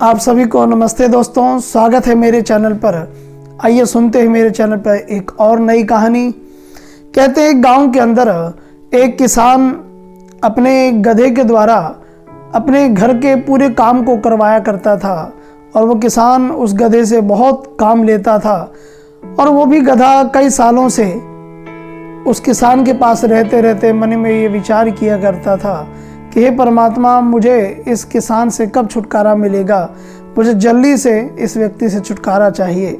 आप सभी को नमस्ते दोस्तों, स्वागत है मेरे चैनल पर। आइए सुनते हैं मेरे चैनल पर एक और नई कहानी। कहते हैं गांव के अंदर एक किसान अपने गधे के द्वारा अपने घर के पूरे काम को करवाया करता था और वो किसान उस गधे से बहुत काम लेता था और वो भी गधा कई सालों से उस किसान के पास रहते रहते मन में ये विचार किया करता था कि हे परमात्मा, मुझे इस किसान से कब छुटकारा मिलेगा, मुझे जल्दी से इस व्यक्ति से छुटकारा चाहिए।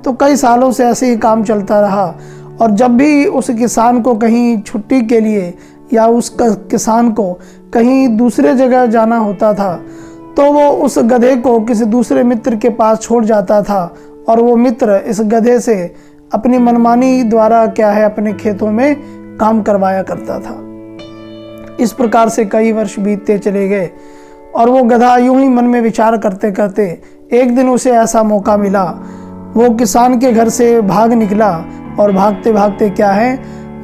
तो कई सालों से ऐसे ही काम चलता रहा और जब भी उस किसान को कहीं छुट्टी के लिए या उस किसान को कहीं दूसरे जगह जाना होता था तो वो उस गधे को किसी दूसरे मित्र के पास छोड़ जाता था और वो मित्र इस गधे से अपनी मनमानी द्वारा अपने खेतों में काम करवाया करता था। इस प्रकार से कई वर्ष बीतते चले गए और वो गधा यूं ही मन में विचार करते करते एक दिन उसे ऐसा मौका मिला। वो किसान के घर से भाग निकला और भागते भागते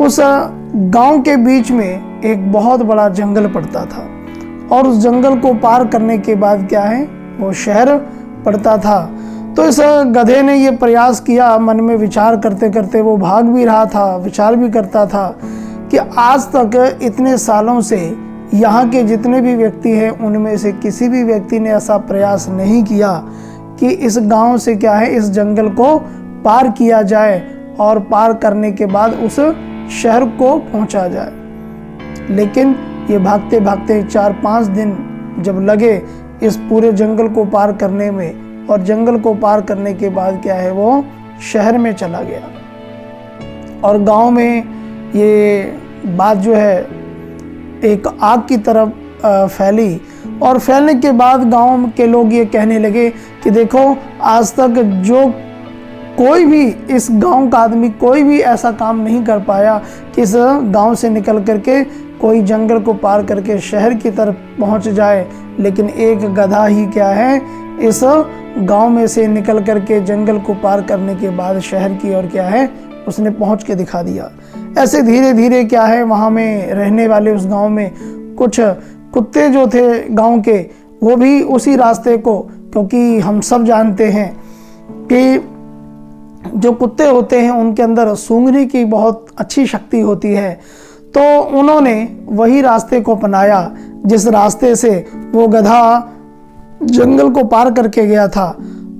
उस गांव के बीच में एक बहुत बड़ा जंगल पड़ता था और उस जंगल को पार करने के बाद वो शहर पड़ता था। तो इस गधे ने ये प्रयास किया, मन में विचार करते करते वो भाग भी रहा था, विचार भी करता था कि आज तक इतने सालों से यहाँ के जितने भी व्यक्ति हैं उनमें से किसी भी व्यक्ति ने ऐसा प्रयास नहीं किया कि इस गांव से इस जंगल को पार किया जाए और पार करने के बाद उस शहर को पहुंचा जाए। लेकिन ये भागते भागते 4-5 दिन जब लगे इस पूरे जंगल को पार करने में और जंगल को पार करने के बाद वो शहर में चला गया और गांव में ये बात एक आग की तरफ फैली और फैलने के बाद गांव के लोग ये कहने लगे कि देखो, आज तक जो कोई भी इस गांव का आदमी कोई भी ऐसा काम नहीं कर पाया कि इस गांव से निकल करके कोई जंगल को पार करके शहर की तरफ पहुंच जाए, लेकिन एक गधा ही इस गांव में से निकल करके जंगल को पार करने के बाद शहर की ओर उसने पहुंच के दिखा दिया। ऐसे धीरे धीरे वहाँ में रहने वाले उस गांव में कुछ कुत्ते जो थे गांव के, वो भी उसी रास्ते को, क्योंकि हम सब जानते हैं कि जो कुत्ते होते हैं उनके अंदर सूंघने की बहुत अच्छी शक्ति होती है, तो उन्होंने वही रास्ते को अपनाया जिस रास्ते से वो गधा जंगल को पार करके गया था।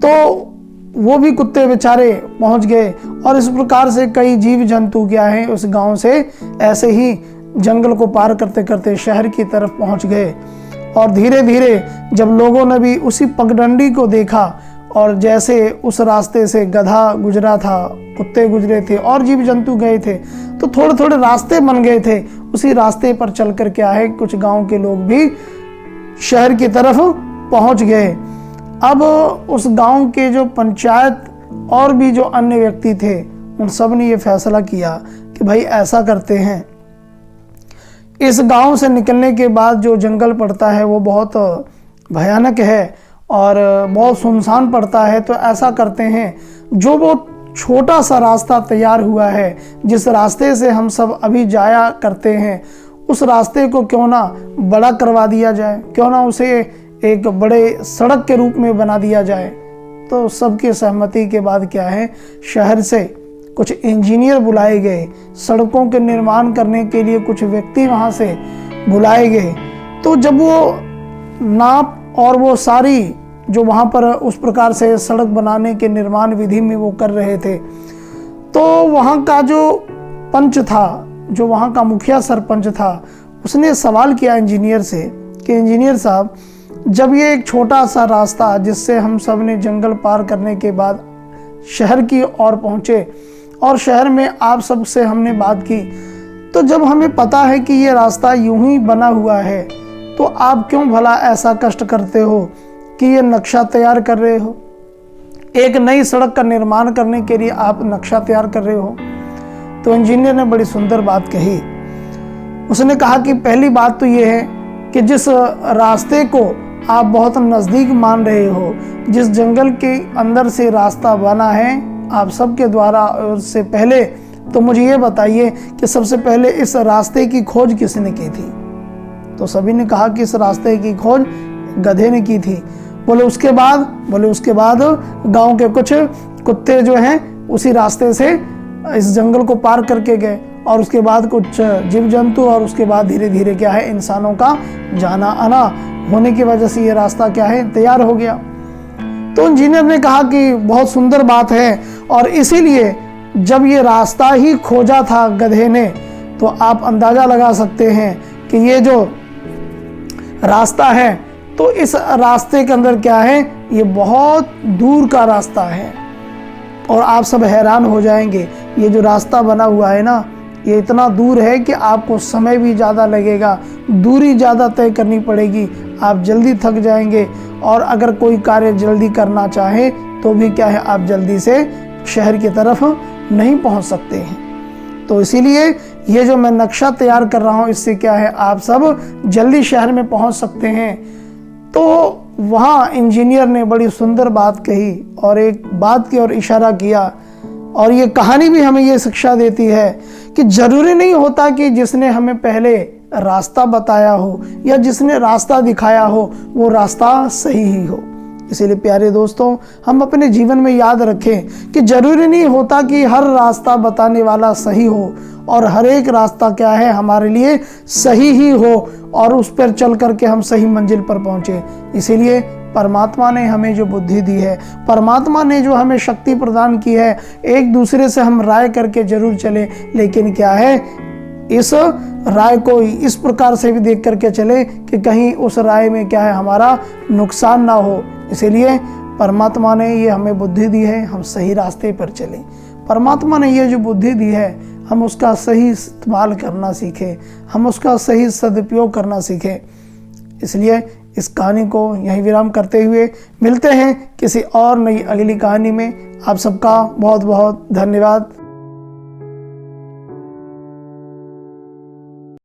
तो वो भी कुत्ते बेचारे पहुंच गए और इस प्रकार से कई जीव जंतु उस गांव से ऐसे ही जंगल को पार करते करते शहर की तरफ पहुंच गए। और धीरे धीरे जब लोगों ने भी उसी पगडंडी को देखा और जैसे उस रास्ते से गधा गुजरा था, कुत्ते गुजरे थे और जीव जंतु गए थे, तो थोड़े थोड़े रास्ते बन गए थे। उसी रास्ते पर चल कर कुछ गाँव के लोग भी शहर की तरफ पहुंच गए। अब उस गांव के जो पंचायत और भी जो अन्य व्यक्ति थे उन सब ने ये फैसला किया कि भाई ऐसा करते हैं, इस गांव से निकलने के बाद जो जंगल पड़ता है वो बहुत भयानक है और बहुत सुनसान पड़ता है। तो ऐसा करते हैं, जो वो छोटा सा रास्ता तैयार हुआ है जिस रास्ते से हम सब अभी जाया करते हैं, उस रास्ते को क्यों ना बड़ा करवा दिया जाए, क्यों ना उसे एक बड़े सड़क के रूप में बना दिया जाए। तो सबके सहमति के बाद शहर से कुछ इंजीनियर बुलाए गए, सड़कों के निर्माण करने के लिए कुछ व्यक्ति वहाँ से बुलाए गए। तो जब वो नाप और वो सारी जो वहाँ पर उस प्रकार से सड़क बनाने के निर्माण विधि में वो कर रहे थे, तो वहाँ का जो पंच था, जो वहाँ का मुखिया सरपंच था, उसने सवाल किया इंजीनियर से कि इंजीनियर साहब, जब ये एक छोटा सा रास्ता जिससे हम सब ने जंगल पार करने के बाद शहर की ओर पहुँचे और शहर में आप सब से हमने बात की, तो जब हमें पता है कि ये रास्ता यूं ही बना हुआ है, तो आप क्यों भला ऐसा कष्ट करते हो कि ये नक्शा तैयार कर रहे हो, एक नई सड़क का निर्माण करने के लिए आप नक्शा तैयार कर रहे हो। तो इंजीनियर ने बड़ी सुंदर बात कही। उसने कहा कि पहली बात तो ये है कि जिस रास्ते को आप बहुत नज़दीक मान रहे हो, जिस जंगल के अंदर से रास्ता बना है आप सबके द्वारा, उससे पहले तो मुझे ये बताइए कि सबसे पहले इस रास्ते की खोज किसने की थी। तो सभी ने कहा कि इस रास्ते की खोज गधे ने की थी। बोले उसके बाद गांव के कुछ कुत्ते जो हैं उसी रास्ते से इस जंगल को पार करके गए, और उसके बाद कुछ जीव जंतु, और उसके बाद धीरे धीरे क्या है इंसानों का जाना आना होने की वजह से ये रास्ता क्या है तैयार हो गया। तो इंजीनियर ने कहा कि बहुत सुंदर बात है, और इसीलिए जब ये रास्ता ही खोजा था गधे ने, तो आप अंदाजा लगा सकते हैं कि ये जो रास्ता है, तो इस रास्ते के अंदर क्या है, ये बहुत दूर का रास्ता है। और आप सब हैरान हो जाएंगे, ये जो रास्ता बना हुआ है ना, ये इतना दूर है कि आपको समय भी ज़्यादा लगेगा, दूरी ज़्यादा तय करनी पड़ेगी, आप जल्दी थक जाएंगे, और अगर कोई कार्य जल्दी करना चाहे तो भी क्या है आप जल्दी से शहर की तरफ नहीं पहुंच सकते हैं। तो इसीलिए ये जो मैं नक्शा तैयार कर रहा हूँ, इससे क्या है आप सब जल्दी शहर में पहुंच सकते हैं। तो वहाँ इंजीनियर ने बड़ी सुंदर बात कही और एक बात की ओर इशारा किया, और ये कहानी भी हमें ये शिक्षा देती है कि जरूरी नहीं होता कि जिसने हमें पहले रास्ता बताया हो या जिसने रास्ता दिखाया हो वो रास्ता सही ही हो। इसीलिए प्यारे दोस्तों, हम अपने जीवन में याद रखें कि जरूरी नहीं होता कि हर रास्ता बताने वाला सही हो, और हर एक रास्ता क्या है हमारे लिए सही ही हो, और उस पर चल करके हम सही मंजिल पर पहुंचे। इसीलिए परमात्मा ने हमें जो बुद्धि दी है, परमात्मा ने जो हमें शक्ति प्रदान की है, एक दूसरे से हम राय करके जरूर चले, लेकिन क्या है इस राय को इस प्रकार से भी देख करके चले कि कहीं उस राय में क्या है हमारा नुकसान ना हो। इसीलिए परमात्मा ने ये हमें बुद्धि दी है, हम सही रास्ते पर चलें। परमात्मा ने ये जो बुद्धि दी है, हम उसका सही इस्तेमाल करना सीखें, हम उसका सही सदुपयोग करना सीखें। इसलिए इस कहानी को यहीं विराम करते हुए मिलते हैं किसी और नई अगली कहानी में। आप सबका बहुत बहुत धन्यवाद।